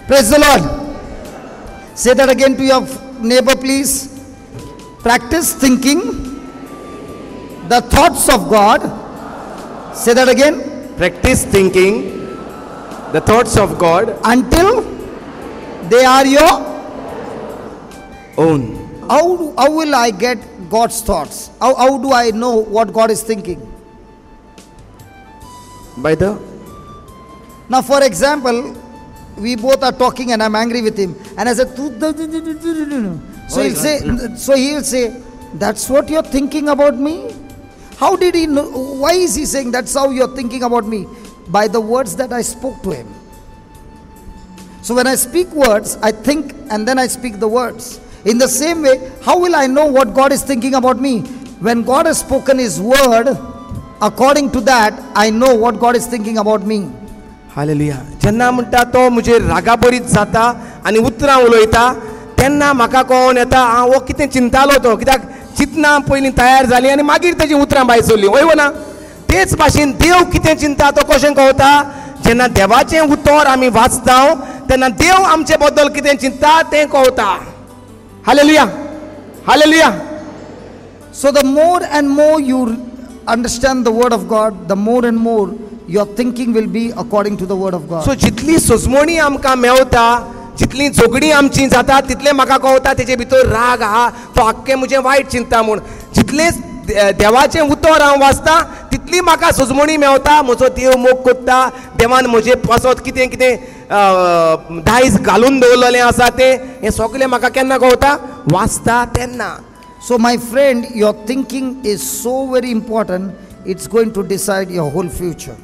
Praise the Lord. Say that again to your neighbor, please. Practice thinking the thoughts of God. Say that again. Practice thinking the thoughts of God Until they are your own. How will I get God's thoughts? How do I know what God is thinking? By the Now, for example, we both are talking and I'm angry with him, and I said, so he'll say, that's what you're thinking about me? How did he know? Why is he saying that's how you're thinking about me? By the words that I spoke to him. So when I speak words, I think and then I speak the words. In the same way, how will I know what God is thinking about me? When God has spoken his word, according to that, I know what God is thinking about me. Hallelujah. जेन्ना म्हणटा तो मुझे रागा बरीच जाता आनी उतरां उलयता तेन्ना म्हाका कळोन येता हांव हो कितें चिंतालो तो, कित्याक चिंतना पयलीं तयार जाली आनी मागीर तेजी उतरां भायर सरलीं, वय ना. तेच भाशेन देव कितें चिंता तो कशें कळटा? जेन्ना देवाचें उतर आमी वाचता तेन्ना देव आमचे बद्दल कितें चिंता तें कळटा. Hallelujah. Hallelujah. So the more and more you understand the word of God, the more and more your thinking will be according to the word of God. सो जितली सोजमणी आमकां मेवता, जितली झगडी आमची जाता तितले म्हाका कळटा तेजे भितर राग आहा, तो आख्खें म्हजें वायट चिंता म्हूण. जितले देवाचें उतर हांव वाचता तितली म्हाका सोजमणी मेवता, म्हजो देव मोग कोत्ता, देवान म्हजे पासत कितें कितें दायज घालून दवरलेलें आसा तें, हें सगळें म्हाका केन्ना कळटा? वाचता तेन्ना. So my friend, your thinking is so very important, it's going to decide your whole future.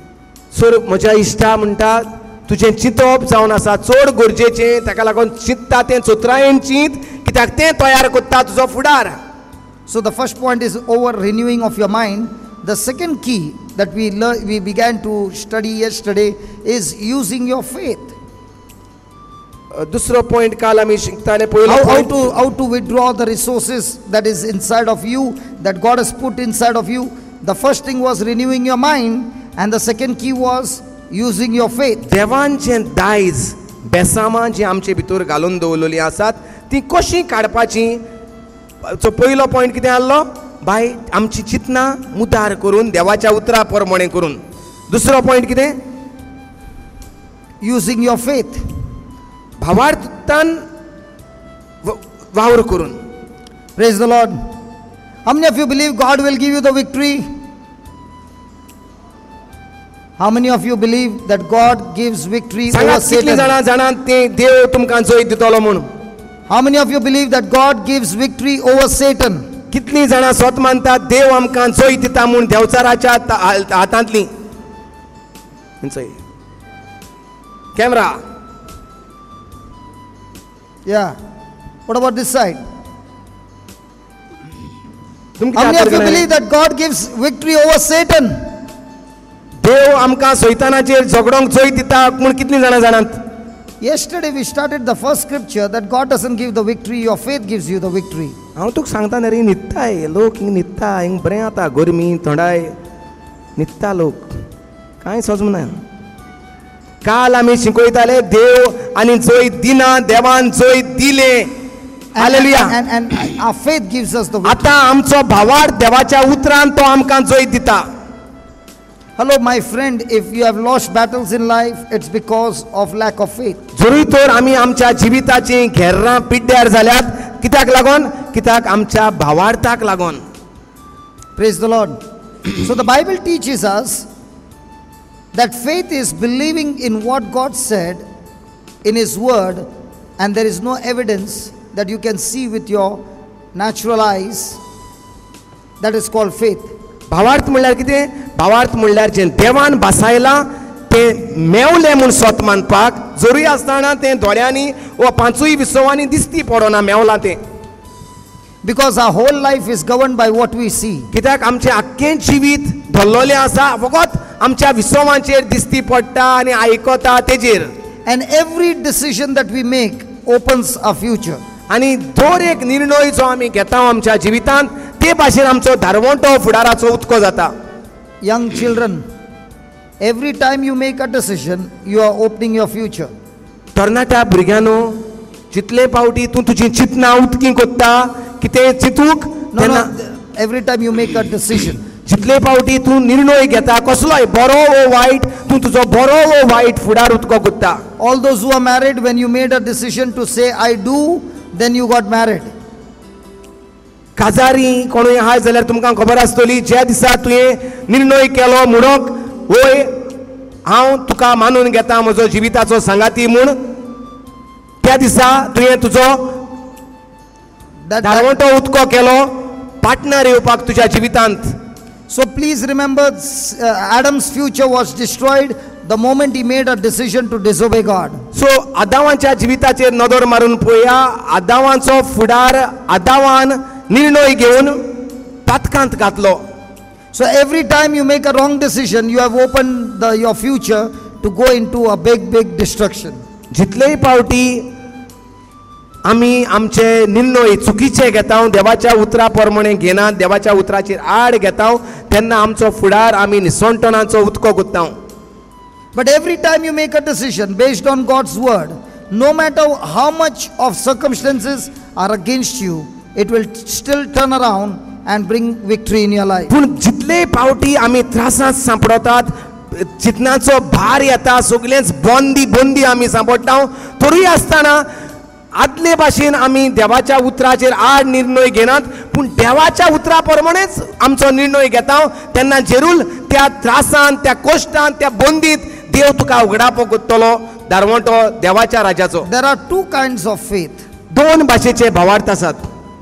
सो म्हज्या इश्टा म्हणटा तुजें चिंतप जावन आसा चड गरजेचें, ताका लागून चिंतता तें चोत्रायेन चिंत, कित्याक तें तयार कोत्ता तुजो फुडार. So the first point is over renewing of your mind. The second key that we began to study yesterday is using your faith. दुसरो पॉइंट काल आमी शिकताले. पयलो How to withdraw the resources that is inside of you, that God has put inside of you. The first thing was renewing your mind, and the second key was using your faith. देवान जें दायज बेसामां जी आमचे भितर घालून दवरलेलीं आसात ती कशीं काडपाची. सो पयलो पॉइंट कितें आहलो? बाय आमची चिंतना मुदार करून देवाच्या उतरा प्रमाणे करून. दुसरो पॉइंट कितें? Using your faith. भावार्थान वावर करून. Praise the Lord. How many of you believe God will give you the victory? How many of you believe that God gives victory over Satan? देव तुमकां जय दितलो म्हणून. How many of you believe that God gives victory over Satan? कितलीं जाणां स्वत मानतात देव आमकां जय दिता म्हूण देवचाराच्या हातांतली. Camera. Yeah. What about this side? How many of you believe that God gives victory over Satan? देव आमकां सैतानाचेर झगडोंक जय दिता म्हूण कितलीं जाणां जाणात? Yesterday we started the first scripture that God doesn't give the victory, your faith gives you the victory. हांव तुका सांगता न्ही रे, न्हिदताय लोक, हिंग न्हिदता, हिंग बरें जाता, गरमी थंडाय न्हिदता लोक, कांय समजना. काल आमी शिकयताले देव आनी जय दिना, देवान जय दिले. Hallelujah. And our faith gives us the victory. आतां आमचो भावार्थ देवाच्या उतरान तो आमकां जय दिता. Hello my friend, if you have lost battles in life, it's because of lack of faith. जरूर तर आमी आमच्या जिविताची घेर्रां पिड्ड्यार जाल्यात कित्याक लागोन? कित्याक आमच्या भावार्थाक लागोन. Praise the Lord. So the Bible teaches us that faith is believing in what God said in his word, and there is no evidence that you can see with your natural eyes. That is called faith. भावार्थ म्हणल्यार कितें? भावार्थ म्हणल्यार जें देवान भासायलां तें मेवलें म्हूण स्वत मानपाक, जरूय आसतना तें दोळ्यांनी वा पांचूय विसवांनी दिसती पडना मेवलां तें. Because our whole life is governed by what we see. कित्याक आमचें आख्खें जिवीत धरलेलें आसा फकत आमच्या विसवांचेर दिसती पडटा आनी आयकता तेजेर. And every decision that we make opens our future. आनी दर एक निर्णय जो आमी घेता आमच्या जिवितांत ते भाशेन आमचो धारवंतो फुडाराचो उदको जाता. Young children, every time you make a decision, you are opening your future. तरणाट्या भुरग्यानो जितले पावटी तूं तुजी चिंतना उदकी कोत्ता कितें चिंतूक No, तेन्ना no, every time you make a decision. जितले पावटी तूं निर्णय घेता कसलोय बरो वो वायट तूं तुजो बरो वो वायट फुडार उदको कोत्ता. All those who are married, when you made a decision to say I do, then you got married. काजारी कोणूय आहाय जाल्यार तुमकां खबर आसतली ज्या दिसा तुवें निर्णय केलो म्हणून वय हांव तुका मानून घेता म्हजो जिविताचो सांगाती म्हूण त्या दिसा तुवें तुजो That, धारवंतो उदको केलो पार्टनर येवपाक तुज्या जिवितांत. so please remember, Adam's future was destroyed the moment he made a decision to disobey God. सो आदावांच्या जिविताचेर नदर मारून पळोवया. आदावांचो फुडार आदावान निर्णय घेवन पातकांत घातलो. So every time you make a wrong decision, you have opened your future to go into a big destruction. जितलेय पावटी आमी आमचे निर्णय चुकीचे घेता देवाच्या उतरा प्रमाणे घेनात देवाच्या उतराचेर आड घेता तेन्ना आमचो फुडार आमी निसंटणाचो उदको Gutta. But every time you make a decision based on God's word, no matter how much of circumstances are against you, it will still turn around and bring victory in your life. पूण जितले पावटी आमी त्रासांत सांपडतात चिंतनाचो भार येता सगळेंच बंदी आमी सांपडटा तरी आसतना आदले भाशेन आमी देवाच्या उतराचेर आड निर्णय घेनात पूण देवाच्या उतरा प्रमाणेच आमचो निर्णय घेता तेन्ना जेरूल त्या त्रासांत त्या कश्टांत त्या बंदीत देव तुका उगडाप कोत्तलो दारवंटो देवाच्या राजाचो. There are two kinds of faith. दोन भाशेचे भावार्थ आसात.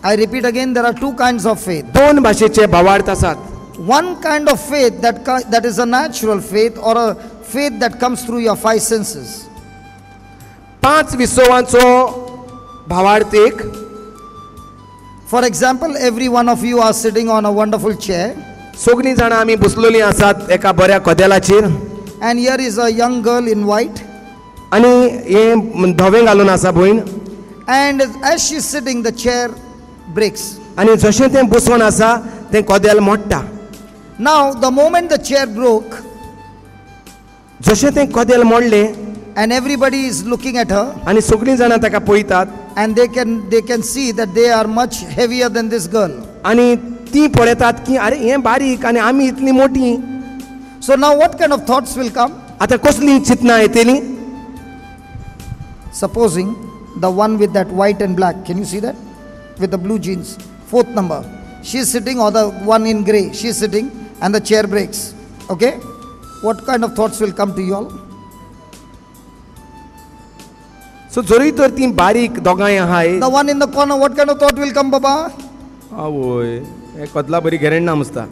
I repeat again, there are two kinds of faith. दोन भाशेचे भावार्थ आसात. One kind of faith that is a natural faith, or a faith that comes through your five senses. पांच विसवांचो भावार्थ एक. For example, every one of you are sitting on a wonderful chair, सगळीं जाणां आमी बसलेलीं आसात एका बऱ्या कदेलाचेर and here is a young girl in white, आनी हे धवें घालून आसा भयण and as she is sitting, the chair breaks. आनी जशें तें बसून आसा तें कदेल मोडटा. Now the moment the chair broke जशें तें कदेल मोडलें and everybody is looking at her, आनी सगळीं जाणां ताका पळयतात and they can see that they are much heavier than this girl. आनी ती पळयतात की अरे हें बारीक आनी आमी इतलीं मोटी. So now what kind of thoughts will come? आतां कसलीं चिंतनां येतलीं. Supposing the one with that white and black, can you see that? With the blue jeans, fourth number, she is sitting, or the one in grey, she is sitting and the chair breaks. Okay? What kind of thoughts will come to you all? सो जरी तर तीं बारीक दोगांय आहाय The one in the corner, what kind of thought will come, Baba? आवय हे कदला बरी guarantee ना मस्ता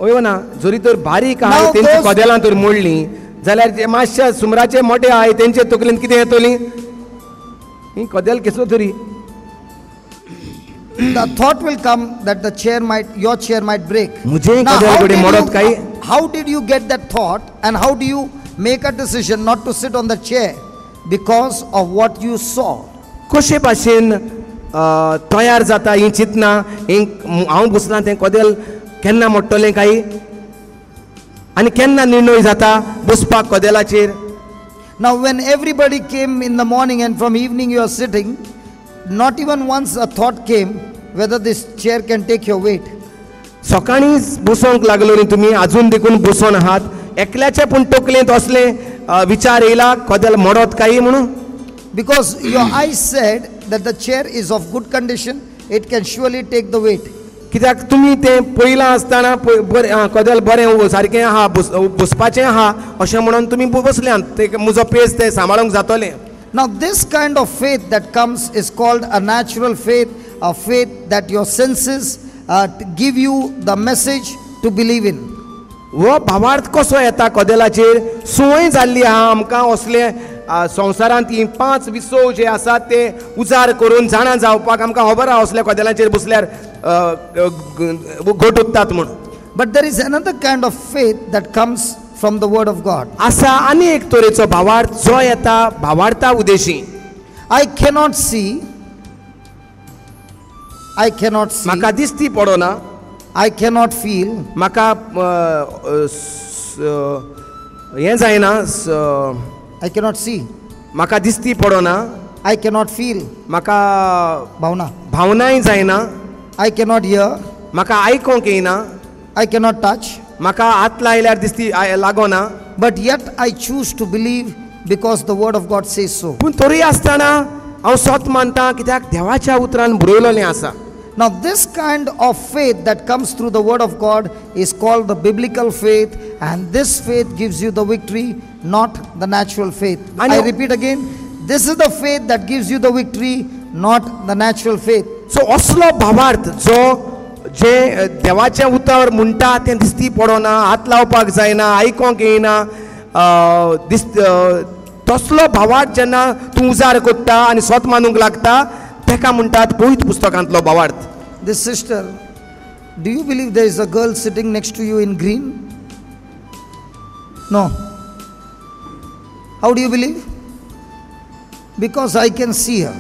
ओय ना जरी तर बारीक आहाय Now तेंची those- कदेलां तर मोडलीं जाल्यार जे मातशे सुमराचे मोठे आहाय तेंचे तकलेंत कितें येतलीं ही कदेल कसलो तरी. The thought will come that your chair might break. मुझे Now, कदेल गोडे मोडत काही how did you get that thought, and how do you make a decision not to sit on the chair? Because of what you saw. कशे भाशेन तयार जाता ही चिंतना हांव बसलां तें कदेल केन्ना मोडटलें काय आनी केन्ना निर्णय जाता बसपाक कदेलाचेर. Now when everybody came in the morning and from evening you are sitting, not even once a thought came whether this chair can take your weight. सकाळींच बसोंक लागलो न्ही तुमी अजून देखून बसून आहात एकल्याचे पूण तकलेंत असले विचार येयला कदेल मोडत काय म्हणून. Because your eyes said that the chair is of good condition, it can surely take the weight. कित्याक तुमी तें पयलां आसतना कदेल बरें सारकें आहा बसपाचें आहा अशें म्हणून तुमी बसल्यात ते म्हजो पेस तें सांबाळूंक जातलें. Now this kind of faith that comes is called a natural faith, a faith that your senses give you the message to believe in. हो भावार्थ कसो येता कदेलाचेर संवय जाल्ली आहा आमकां असले संवसारांत ही पांच विसव जे आसात ते उजार करून जाणा जावपाक आमकां खबर आहा असल्या कदेलाचेर बसल्यार घट उत्तात म्हूण. But there is another kind of faith that comes from the word of God. आसा आनी एक तरेचो भावार्थ जो येता भावार्था उदेशी. I cannot see, म्हाका दिसती पडोना I cannot feel, म्हाका हें जायना I cannot see. म्हाका दिसती पडना, I cannot feel. म्हाका Bhavna. भावनाय जायना, I cannot hear. म्हाका आयकोंक येना, I cannot touch. म्हाका हात लायल्यार दिसती लागोना. But yet I choose to believe because the word of God says so. पूण तरी आसतना हांव स्वत मानता कित्याक देवाच्या उतरान बरयलोलें आसा. Now this kind of faith that comes through the word of God is called the biblical faith, and this faith gives you the victory, not the natural faith. And I you- repeat again, this is the faith that gives you the victory, not the natural faith. सो असलो भावार्थ जो जे देवाचें उतर म्हणटा तें दिसती पडना, हात लावपाक जायना, आयकोंक येना, तसलो भावार्थ जेन्ना तूं उजार कोत्ता आनी स्वत मानूंक लागता तेका म्हणटात पवित्र पुस्तकांतलो भावार्थ. This sister, do you believe there is a girl sitting next to you in green? No. How do you believe? Because I can see her.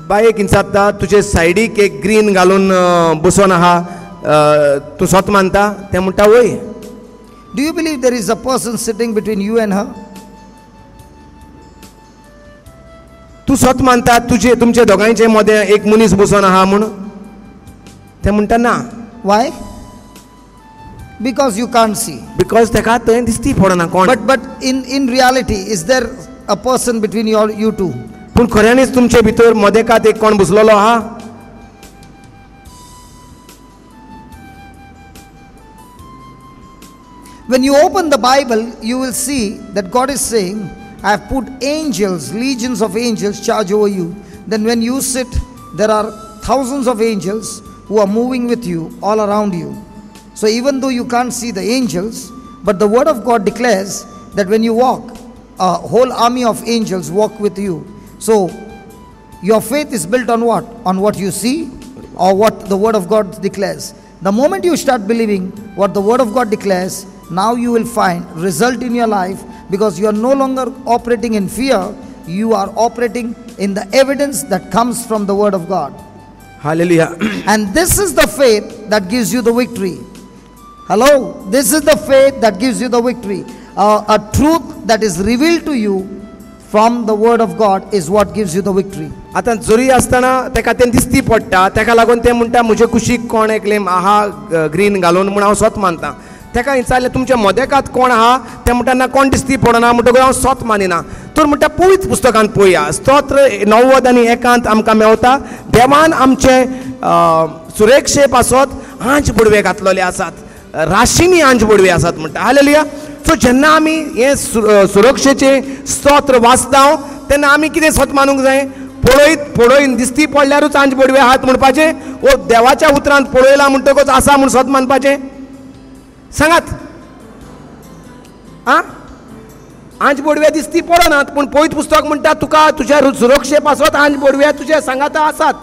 बायेक इंचात्ता तुजे सायडीक एक ग्रीन घालून बसून आहा, तूं स्वत मानता तें म्हणटा वय. Do you believe there is a person sitting between you and her? तूं स्वत मानता तुमचे दोगांयचे मदें एक मनीस बसून आहा म्हूण तें म्हणटा ना. Why? Because you can't see. Because तेका थंय दिसती पडना कोण. But in reality, is there a person between you two? पूण खऱ्यांनीच तुमचे भितर मदेकात एक कोण बसलेलो आहा. When you open the Bible, you will see that God is saying, I have put angels, legions of angels, charge over you. Then when you sit, there are thousands of angels who are moving with you all around you. So even though you can't see the angels, but the word of God declares that when you walk, a whole army of angels walk with you. So your faith is built on what? On what you see or what the word of God declares. The moment you start believing what the word of God declares, now you will find result in your life, because you are no longer operating in fear, you are operating in the evidence that comes from the word of God. Hallelujah. And this is the faith that gives you the victory. Hello, this is the faith that gives you the victory. A truth that is revealed to you from the word of God is what gives you the victory. आतां जोरी आसतना तेका तें दिसती पडटा, तेका लागून तें म्हणटा म्हजे कुशीक कोण एकलें आहा ग्रीन घालून म्हूण हांव स्वत मानता. तेका विचारलें तुमच्या मदेकात कोण आहा, तें म्हणटा ना कोण दिसती पडना, म्हणटकूच हांव स्वत मानिना. तर म्हणटा पवित्र पुस्तकांत पळोवया, स्तोत्र 90 आनी 1 आमकां मेवता, देवान आमचे सुरक्षे पासत आंच बुडवे घातलेले आसात, राशींनी आंच बुडवे आसात म्हणटा. हालेलुया. सो जेन्ना आमी हे सुरक्षेचे स्तोत्र वाचता तेन्ना आमी कितें स्वत मानूंक जाय, पळयत दिसती पडल्यारूच आंच बुडवे आहात म्हणपाचें, वो देवाच्या उतरांत पळयला म्हणटकूच आसा म्हूण स्वत मानपाचें. सांगात आं आंच बोडवे दिसती पडनात, पूण पवित्र पुस्तक म्हणटा तुका तुज्या सुरक्षे पासत आंच बोडवे तुजे सांगाता आसात.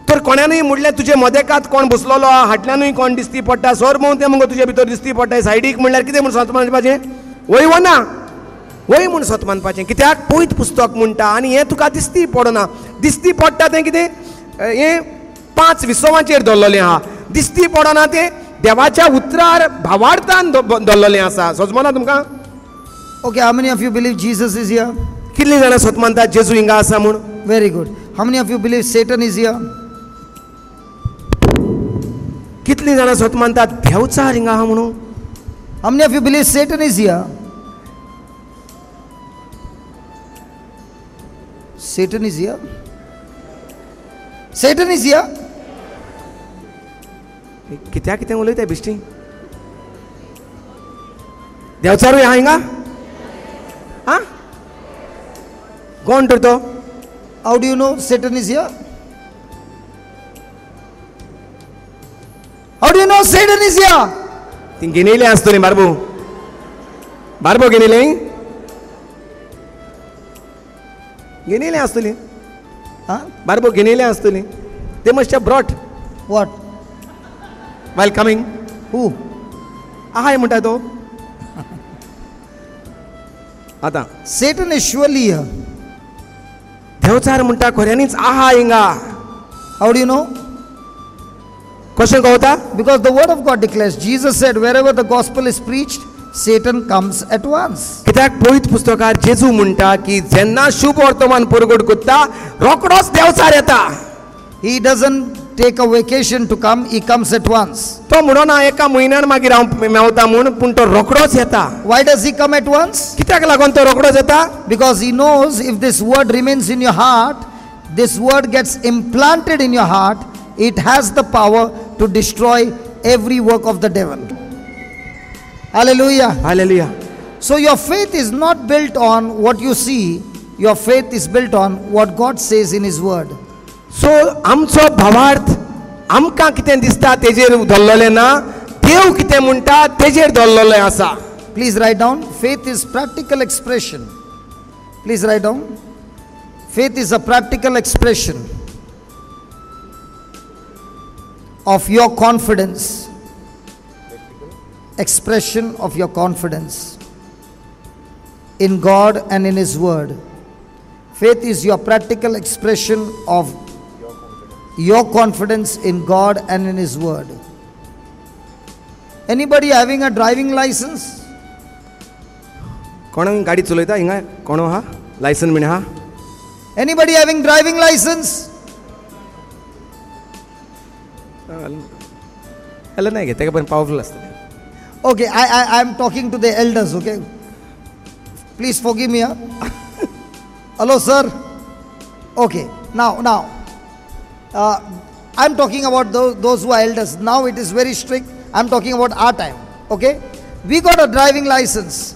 तर कोण्यानूय म्हणलें तुजे मदेकात कोण बसलेलो आहा, हाटल्यानूय कोण दिसती पडटा, सोर म्हणून तें मगो तुजे भितर दिसती पडटा, सायडीक म्हणल्यार कितें म्हूण स्वत मानपाचें, वय वो ना वय म्हूण स्वत मानपाचें. कित्याक पवित्र पुस्तक म्हणटा आनी हें तुका दिसती पडना. दिसती पडटा तें कितें, हें 5 विसवांचेर दवरलेलें आहा. दिसती पडना तें देवाच्या उतरार भावार्थान दवरलेलें आसा. समजना तुमकां? Okay, how many of you believe Jesus is here? कितलीं जाणां स्वत मानतात जेजू हिंगा आसा म्हूण? Very good. How many of you believe Satan is here? कितलीं जाणां स्वत मानतात देवचार हिंगा आहा म्हणून? How many of you believe Satan is here? Satan is here? Satan is here? कित्याक कितें उलयता बिश्टी? देवचारूय आहा हिंगा? आं कोण तर तो? How do you know Satan is here? How do you know Satan is here? ती घेनेली आसतली बारबो, बारबो घेनेली आसतली, Huh? बारबो घेनेली आसतली. ते must have brought What? while coming. Who? आहाय म्हणटा तो. आतां Satan is surely here. Devchar म्हणटा खऱ्यांनीच आहा हिंगा. How do you know? कशें कळटा? Because the word of God declares, Jesus said, wherever the gospel is preached, Satan comes at once. कित्याक पवित्र पुस्तकात जेजू म्हणटा की जेन्ना शुभ वर्तमान परगट करता रोखडोच देवचार येता. He doesn't take a vacation to come, he comes at once. तो म्हणून एका म्हयन्यान मागीर हांव मेवता म्हूण पूण तो रोखडोच येता. Why does he come at once? कित्याक लागून तो रोखडोच येता? Because he knows if this word remains in your heart, this word gets implanted in your heart, it has the power to destroy every work of the devil. Hallelujah. Hallelujah. So your faith is not built on what you see, your faith is built on what God says in his word. सो आमचो भावार्थ आमकां कितें दिसता तेजेर धरलेलें ना, देव कितें म्हणटा तेजेर धरलेलें आसा. Please write down, faith is practical expression. Please write down. Faith is a practical expression of your confidence. Expression of your confidence in God and in his word. Faith is your practical expression of your confidence in God and in his word. Anybody having a driving license? कोण गाडी चलयता हिंगा कोण हा licence म्हण हा? Anybody having driving license? Hello नाही घे तेका पण पॉवरफुल असतं. Okay, I'm talking to the elders, okay? Please forgive me. Huh? Hello, sir. Okay, now, I'm talking about those who are elders. Now it is very strict. I'm talking about our time, okay? We got a driving license.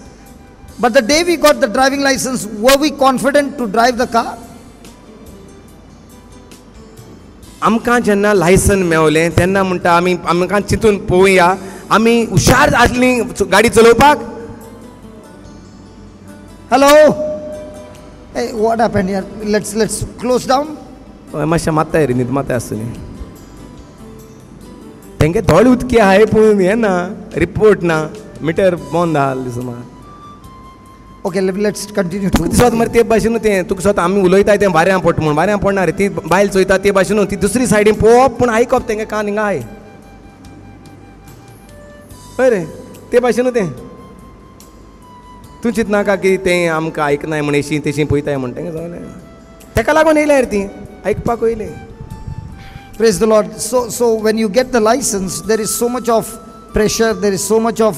But the day we got the driving license, were we confident to drive the car? आमकां जेन्ना licence मेवलें तेन्ना म्हणटा आमकां चिंतून पळोवया आमी हुशार आसली गाडी चलोवपाक. Hello? Hey, what happened here? Let's close down. मातशें मात्ताय रे न्हीद मात्ताय आसतली. तेंगे थोडे उदकी आहाय पूण हें ना रिपोर्ट ना मिटर बंद आहा दिसता. Okay, let's continue. तुका दिसता मरे ते भाशेन तें तुका दिसता आमी उलयताय तें वाऱ्यां पडटा म्हूण वाऱ्यां पडना रे ती बायल चोयता ते भाशेन ती दुसरी सायडीन पळोवप पूण आयकप तेंगे कान हिंगा आहाय. हय रे ते भाशेन तें तूं चिंतनाका की तें आमकां आयकनाय म्हण एशी तेशी पळयताय म्हण तेंगे सगळें तेका लागून येयल्या रे ती आयकपाक येयलें. Praise the Lord. So when you get the license, there is so much of pressure, there is so much of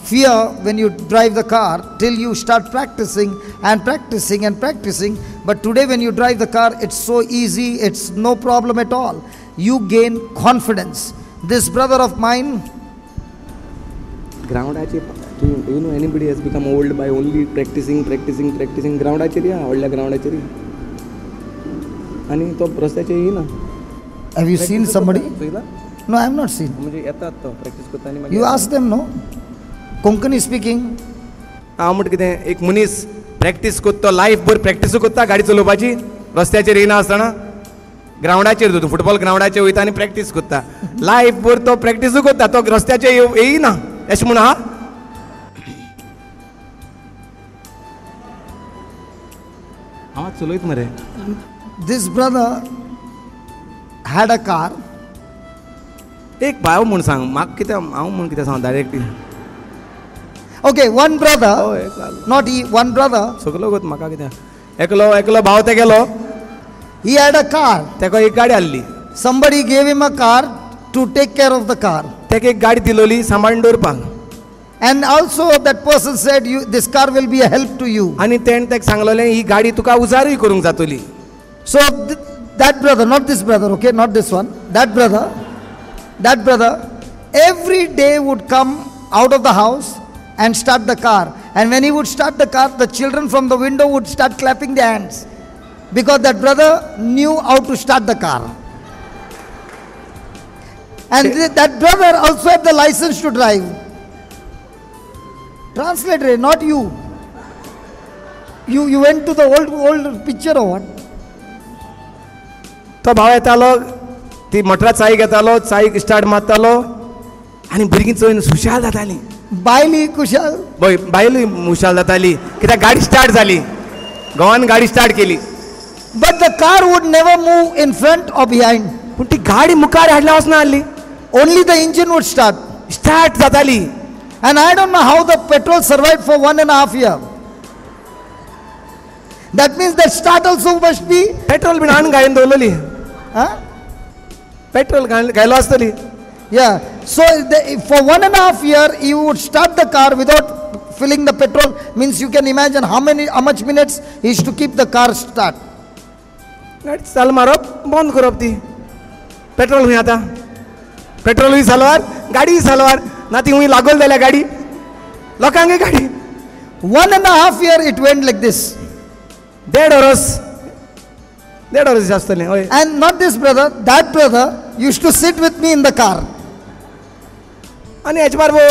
fear when you drive the car till you start practicing and practicing and practicing. But today when you drive the car, it's so easy, it's no problem at all. You gain confidence. This brother of mine, ग्राउंडाचेर you know anybody has become old by only practicing ग्राउंडाचेर या व्हडल्या ग्राउंडाचेर आनी तो रस्त्याचेर येयना. have you seen somebody? चोयला No, I have not seen. म्हणजे येतात तो practice करता आनी You ask them, no? Konkani speaking. हांव म्हणटा कितें एक मनीस प्रॅक्टीस करता लायफ भर प्रॅक्टीस करता गाडी चलोवपाची रस्त्याचेर येयना आसतना ग्राउंडाचेर तूं फुटबॉल ग्राउंडाचेर वयता आनी प्रॅक्टीस करता लायफ भर तो प्रॅक्टीस करता तो रस्त्याचेर येयना अशें म्हूण आहा. हांव चलयत मरे. This brother had a car. एक भाव म्हूण सांग म्हाका कितें हांव म्हूण कितें सांग डायरेक्ट. Okay, one brother, हय चाल not he, one brother, सगलो गो म्हाका कितें एकलो भाव ते गेलो he had a car. तेका एक गाडी आहली Somebody gave him a car to take care of the car. तेका एक गाडी दिलोली सांबाळून दवरपाक. And also that person said, this car will be a help to you. आनी तेणें तेका सांगलोलें ही गाडी तुका उजारूय करूंक जातली. So that brother, not this brother, okay, not this one, that brother every day would come out of the house and start the car. And when he would start the car, the children from the window would start clapping their hands because that brother knew how to start the car. And that brother also had the license to drive. Translator, not you. You went to the old picture or what? तो भाव येतालो ती मोटरा चाय घेतालो चाय start मारतालो आनी भुरगीं चोयन खुशाल जातालीं. बायली कुशाल. बायलूय खुशाल जाताली कित्याक गाडी स्टार्ट जाली घोवान गाडी स्टार्ट केली. But the car would never move in front or behind. पूण ती गाडी मुखार हाडल्या वचना आहली. Only the engine would start. Start जाताली. And I don't know how the petrol survived for 1.5 years. That means the start also must be. Petrol बीन हाडून घालून दवरलेली. Huh? पेट्रोल घायलो आसतली. Yeah. So for 1.5 years, you would start the car without filling the petrol. Means you can imagine how much minutes he is to keep the car start. गाडी चाल मारप बंद करप ती. पेट्रोल हुई आता. पेट्रोलूय सालवार, गाडीय सालवार. ना ती हुई लागोल जाल्या गाडी. लोकांगे गाडी. 1.5 years it went like this. 1.5 verse आसतलें. हय. And not this brother, that brother used to sit with me in the car. आनी हेच्या बारबो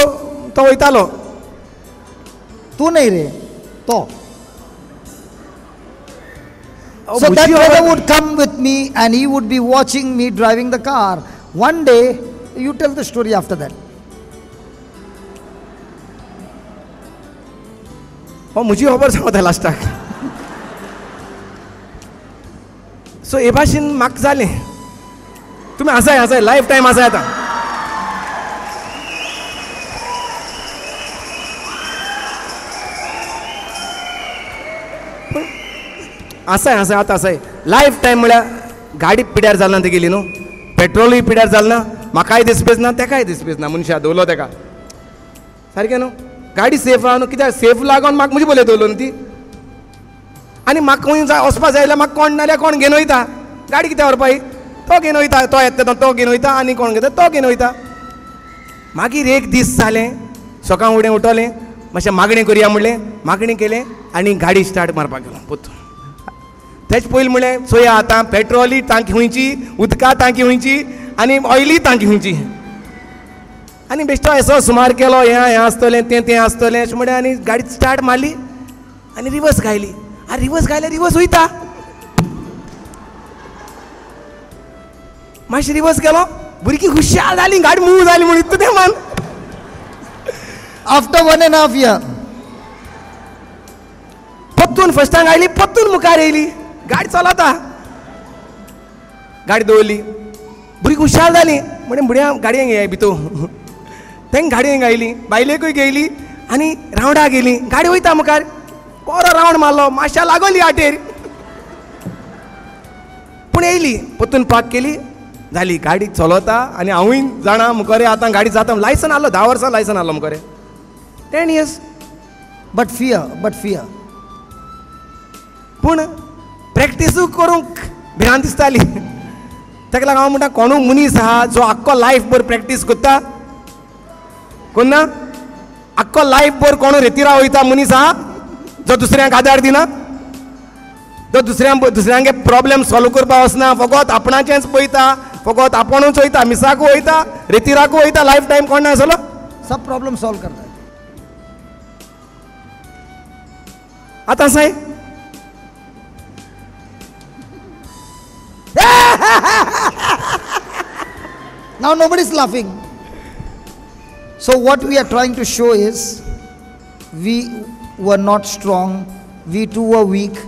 तो वयतालो. तू नहीं रे, तो. Oh, So that Bujji brother over- would come with me and he would be watching me driving the car. One day, you tell the story after that. म्हजी खबर सांगता लास्टाक. सो हे भाशेन म्हाका जालें. तुमी आसाय लायफ टायम आसाय आतां. आसाय आतां आसाय. लायफ टायम म्हळ्यार गाडी पिड्यार जालना ती गेली न्हू. पेट्रोलूय पिड्यार जालना. म्हाकाय दिसपेस ना, तेकाय दिसपेस ना. मनशा दवरलो तेका. सारकें न्हू. गाडी सेफ आहा न्हू. कित्याक सेफ लागोन म्हाका म्हजी बोले दवरलो न्हू ती. आनी म्हाका खंय वचपा जाय जाल्यार म्हाका कोण नाल्यार कोण घेवन वयता. गाडी कित्याक व्हरपाई. तो घेवन वयता. तो येता तो घेवन वयता आनी कोण घेता तो घेवन वयता. मागीर एक दीस जालें. सकाळ फुडें उठोलें. मातशें मागणी करया म्हणलें. मागणी केलें आनी गाडी स्टार्ट मारपाक गेलो. पोत्तून तेच पयलीं म्हणलें चोया आतां पेट्रोली टांकी हुंयची, उदका टांकी हुंयची आनी ऑयली टांकी हुंयची. आनी बेश्टो असो सुमार केलो. हें आसतलें तें आसतलें अशें म्हणलें आनी गाडी स्टार्ट मारली आनी रिवर्स घायली. आनी रिवर्स घायल्यार रिवर्स वयता. मातशें रिवर्स केलो. भुरगीं हुशार जालीं. गाडी मूव जाली म्हणून इतलें तें मान. After 1.5 years. पत्तून फस्टांक आयली. पत्तून मुखार येयली. गाडी चलता. गाडी दवरली. भुरगीं हुशार जालीं. म्हणलें बुड्या गाडयेक येया भितू. तेंक गाडयेक आयली. बायलेकूय घेयली आनी रावंडाक गेली. गाडी वयता मुखार. बरो रावंड मारलो. माश्या लागोली आटेर. पूण येयली. पत्तून पाक केली. जाली. गाडी चलता आनी हांवूय जाणा मुखार आतां गाडी जाता. लायसन आहलो. 10 वर्सां लायसन आहलो मुखार. 10 years. But fear. पूण प्रॅक्टीसूय करूंक भिरांत दिसताली. ताका लागून हांव म्हणटा कोणूय मनीस आहा जो आख्खो लायफ भर प्रॅक्टीस करता. कोण ना. आख्खो लायफ भर कोण रेतिरा वयता मनीस आहा जो दुसऱ्यांक आदार दिना. जो दुसऱ्यांगे प्रॉब्लेम सॉल्व करपाक वचना. फकत आपणाचेंच पळयता. फकत आपुणूच वयता. मिसाकू वयता. रेतिराकू वयता. लायफ टायम कोण ना आसलो. सब प्रॉब्लम सॉल्व करता है. आतां Sai Now nobody's laughing. So what we are trying to show is we were not strong. We too were weak.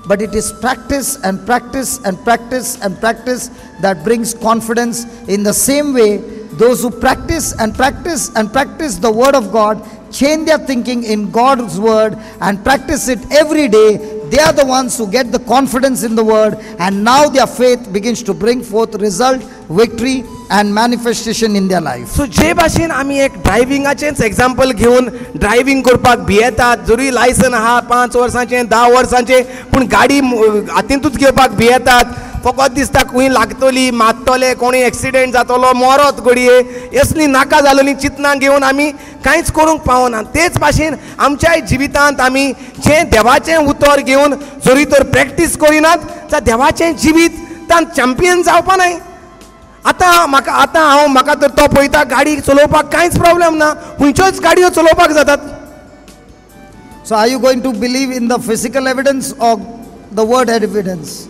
But it is practice and practice and practice and practice that brings confidence. In the same way, those who practice and practice and practice the word of God, change their thinking in God's word and practice it every day, they are the ones who get the confidence in the word, and now their faith begins to bring forth result, victory and manifestation in their life. सो जे भाशेन आमी एक ड्रायव्हिंगाचेंच example घेवन driving करपाक भियेतात. जरी licence आहा 5 वर्सांचें 10 वर्सांचें पूण गाडी हातींतूच घेवपाक भियेतात. फकत दिसता खंय लागतली, मारतले, कोणी एक्सिडेंट जातलो, मरत घडये. असली नाका जालोली चिंतनां घेवन आमी कांयच करूंक पावना. तेच भाशेन आमच्याय जिवितांत आमी जें देवाचें उतर घेवन जरी तर प्रॅक्टीस करिनात जाल्यार देवाचें जिवीत तांत चॅम्पियन जावपा नाय. आतां म्हाका तर तो पळयता गाडी चलोवपाक कांयच प्रॉब्लेम ना. खंयच्योच गाडयो चलोवपाक जातात. So are you going to believe in the physical evidence or the word evidence?